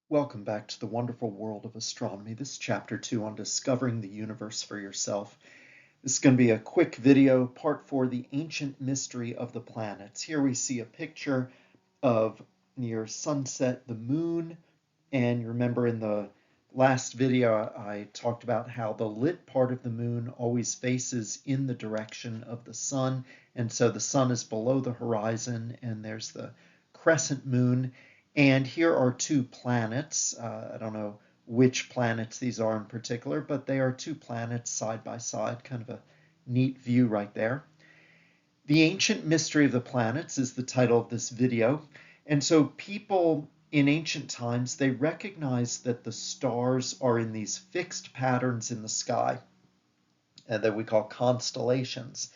Welcome back to the wonderful world of astronomy. This is chapter 2 on discovering the universe for yourself. This is going to be a quick video, part 4, the ancient mystery of the planets. Here we see a picture of near sunset, the moon, and you remember in the last video I talked about how the lit part of the moon always faces in the direction of the sun, and so the sun is below the horizon and there's the crescent moon. And here are two planets. I don't know which planets these are in particular, but they are two planets side by side, kind of a neat view right there. The Ancient Mystery of the Planets is the title of this video. And so people in ancient times, they recognized that the stars are in these fixed patterns in the sky that we call constellations.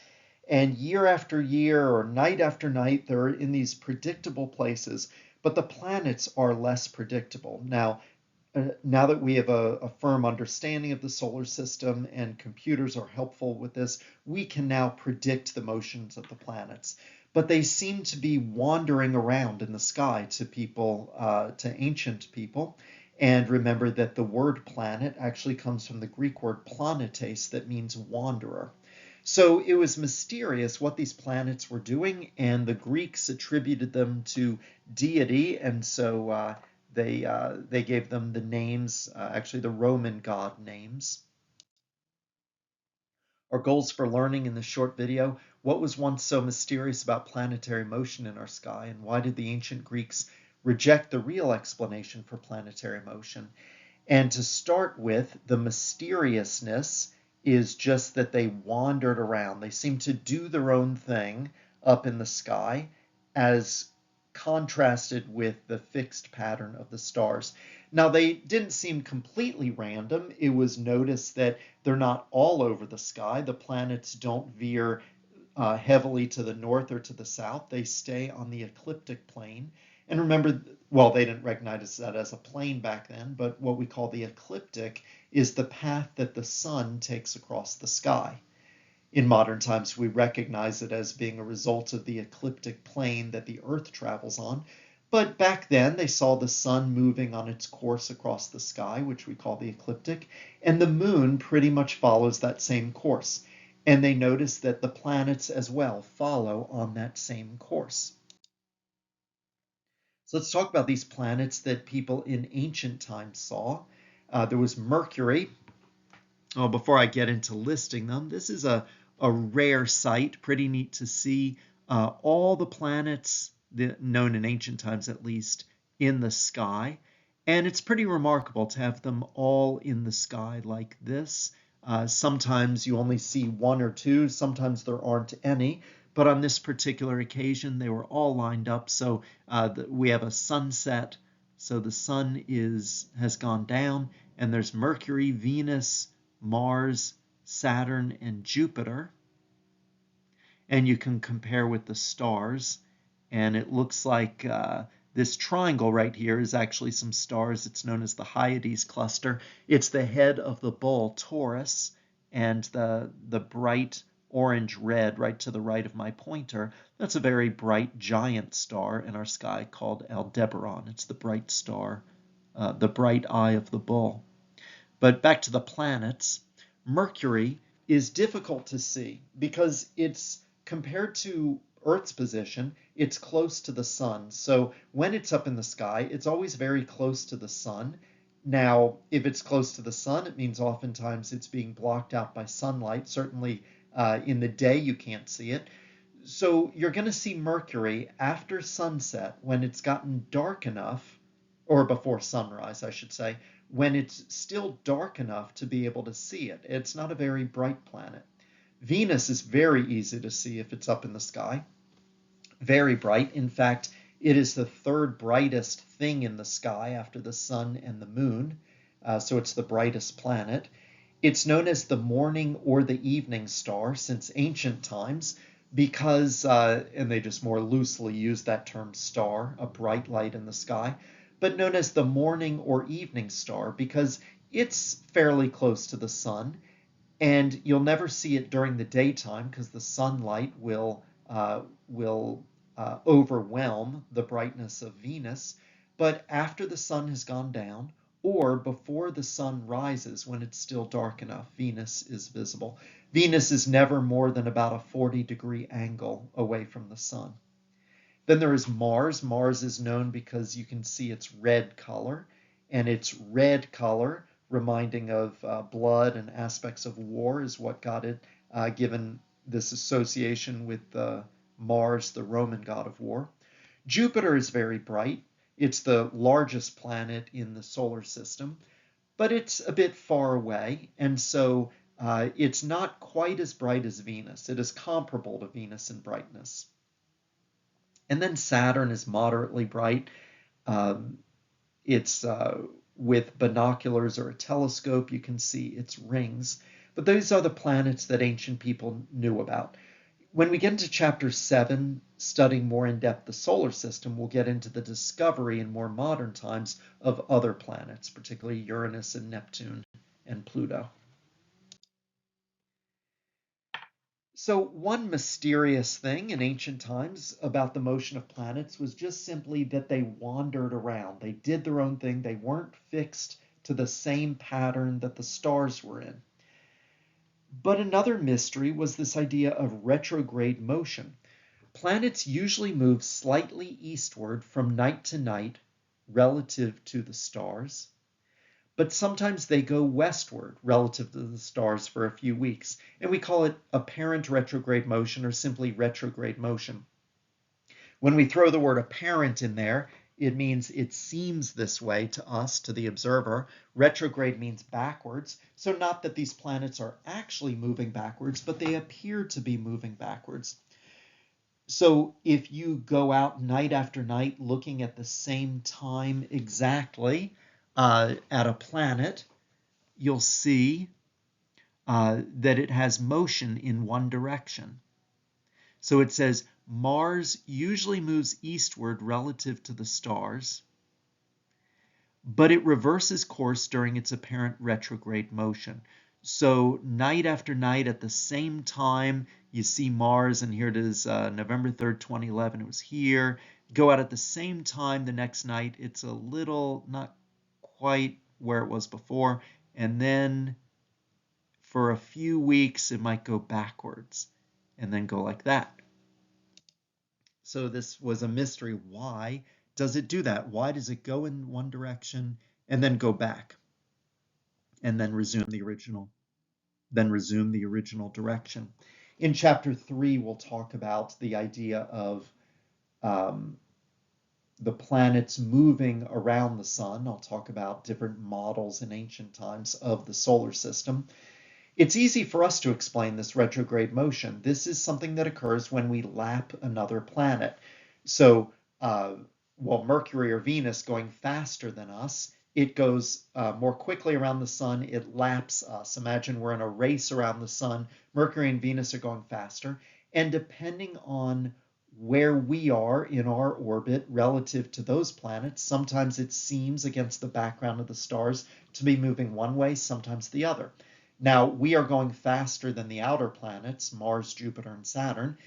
And year after year or night after night, they're in these predictable places, but the planets are less predictable. Now that we have a firm understanding of the solar system and computers are helpful with this, we can now predict the motions of the planets. But they seem to be wandering around in the sky to people, to ancient people. And remember that the word planet actually comes from the Greek word planetes, that means wanderer. So it was mysterious what these planets were doing, and the Greeks attributed them to deity, and so they gave them the names, actually the Roman god names. Our goals for learning in this short video: what was once so mysterious about planetary motion in our sky, and why did the ancient Greeks reject the real explanation for planetary motion? And to start with, the mysteriousness is just that they wandered around. They seemed to do their own thing up in the sky, as contrasted with the fixed pattern of the stars. Now, they didn't seem completely random. It was noticed that they're not all over the sky. The planets don't veer heavily to the north or to the south. They stay on the ecliptic plane. And remember, well, they didn't recognize that as a plane back then, but what we call the ecliptic is the path that the sun takes across the sky. In modern times, we recognize it as being a result of the ecliptic plane that the Earth travels on. But back then, they saw the sun moving on its course across the sky, which we call the ecliptic, and the moon pretty much follows that same course. And they noticed that the planets as well follow on that same course. So let's talk about these planets that people in ancient times saw. There was Mercury. Oh, before I get into listing them, this is a rare sight, pretty neat to see all the planets known in ancient times at least in the sky. And it's pretty remarkable to have them all in the sky like this. Sometimes you only see one or two, sometimes there aren't any. But on this particular occasion, they were all lined up. So we have a sunset. So the sun has gone down, and there's Mercury, Venus, Mars, Saturn, and Jupiter. And you can compare with the stars. And it looks like this triangle right here is actually some stars. It's known as the Hyades cluster. It's the head of the bull Taurus, and the bright orange-red right to the right of my pointer, that's a very bright giant star in our sky called Aldebaran. It's the bright star, the bright eye of the bull. But back to the planets, Mercury is difficult to see because it's compared to Earth's position, it's close to the sun. So when it's up in the sky, it's always very close to the sun. Now, if it's close to the sun, it means oftentimes it's being blocked out by sunlight. Certainly in the day, you can't see it. So you're going to see Mercury after sunset when it's gotten dark enough, or before sunrise, I should say, when it's still dark enough to be able to see it. It's not a very bright planet. Venus is very easy to see if it's up in the sky. Very bright. In fact, it is the third brightest thing in the sky after the sun and the moon. So it's the brightest planet. It's known as the morning or the evening star since ancient times because, and they just more loosely use that term star, a bright light in the sky, but known as the morning or evening star because it's fairly close to the sun, and you'll never see it during the daytime because the sunlight will overwhelm the brightness of Venus. but after the sun has gone down or before the sun rises when it's still dark enough, Venus is visible. Venus is never more than about a 40-degree angle away from the sun. Then there is Mars. Mars is known because you can see its red color, and its red color, reminding of blood and aspects of war, is what got it given this association with Mars, the Roman god of war. Jupiter is very bright. It's the largest planet in the solar system, but it's a bit far away, and so it's not quite as bright as Venus. It is comparable to Venus in brightness. And then Saturn is moderately bright. It's with binoculars or a telescope, you can see its rings. But those are the planets that ancient people knew about. When we get into chapter 7, studying more in depth the solar system, we'll get into the discovery in more modern times of other planets, particularly Uranus and Neptune and Pluto. So one mysterious thing in ancient times about the motion of planets was just simply that they wandered around. They did their own thing. They weren't fixed to the same pattern that the stars were in. But another mystery was this idea of retrograde motion. Planets usually move slightly eastward from night to night relative to the stars, but sometimes they go westward relative to the stars for a few weeks, and we call it apparent retrograde motion or simply retrograde motion. When we throw the word apparent in there, it means it seems this way to us, to the observer. Retrograde means backwards, so not that these planets are actually moving backwards, but they appear to be moving backwards. So if you go out night after night looking at the same time exactly, at a planet, you'll see that it has motion in one direction. So it says Mars usually moves eastward relative to the stars, but it reverses course during its apparent retrograde motion. So night after night at the same time, you see Mars, and here it is, November 3rd, 2011, it was here. Go out at the same time the next night, it's a little, not quite where it was before, and then for a few weeks it might go backwards and then go like that. So this was a mystery. Why does it do that? Why does it go in one direction and then go back and then resume the original direction? In chapter 3, we'll talk about the idea of the planets moving around the sun. I'll talk about different models in ancient times of the solar system. It's easy for us to explain this retrograde motion. This is something that occurs when we lap another planet. So while Mercury or Venus going faster than us, it goes more quickly around the sun, it laps us. Imagine we're in a race around the sun, Mercury and Venus are going faster, and depending on where we are in our orbit relative to those planets, sometimes it seems against the background of the stars to be moving one way, sometimes the other. Now, we are going faster than the outer planets, Mars, Jupiter, and Saturn,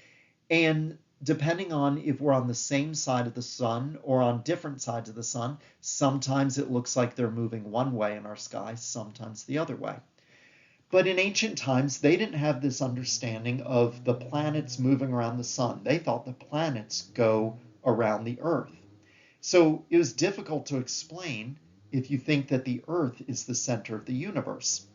and depending on if we're on the same side of the sun or on different sides of the sun, sometimes it looks like they're moving one way in our sky, sometimes the other way. But in ancient times, they didn't have this understanding of the planets moving around the sun. They thought the planets go around the Earth. So it was difficult to explain if you think that the Earth is the center of the universe.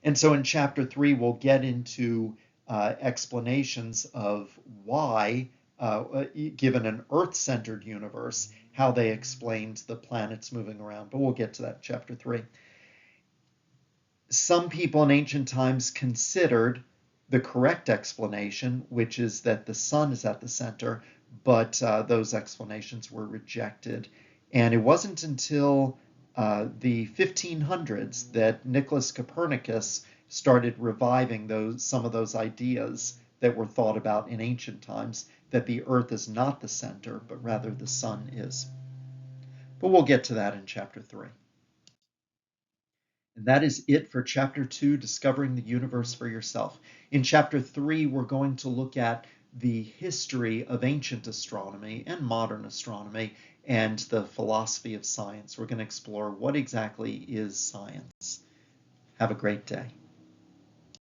And so in chapter 3, we'll get into explanations of why, given an Earth-centered universe, how they explained the planets moving around. But we'll get to that in chapter 3. Some people in ancient times considered the correct explanation, which is that the sun is at the center, but those explanations were rejected. And it wasn't until the 1500s that Nicholas Copernicus started reviving some of those ideas that were thought about in ancient times, that the Earth is not the center, but rather the sun is. But we'll get to that in chapter 3. And that is it for chapter 2, Discovering the Universe for Yourself. In chapter 3, we're going to look at the history of ancient astronomy and modern astronomy and the philosophy of science. We're going to explore what exactly is science. Have a great day.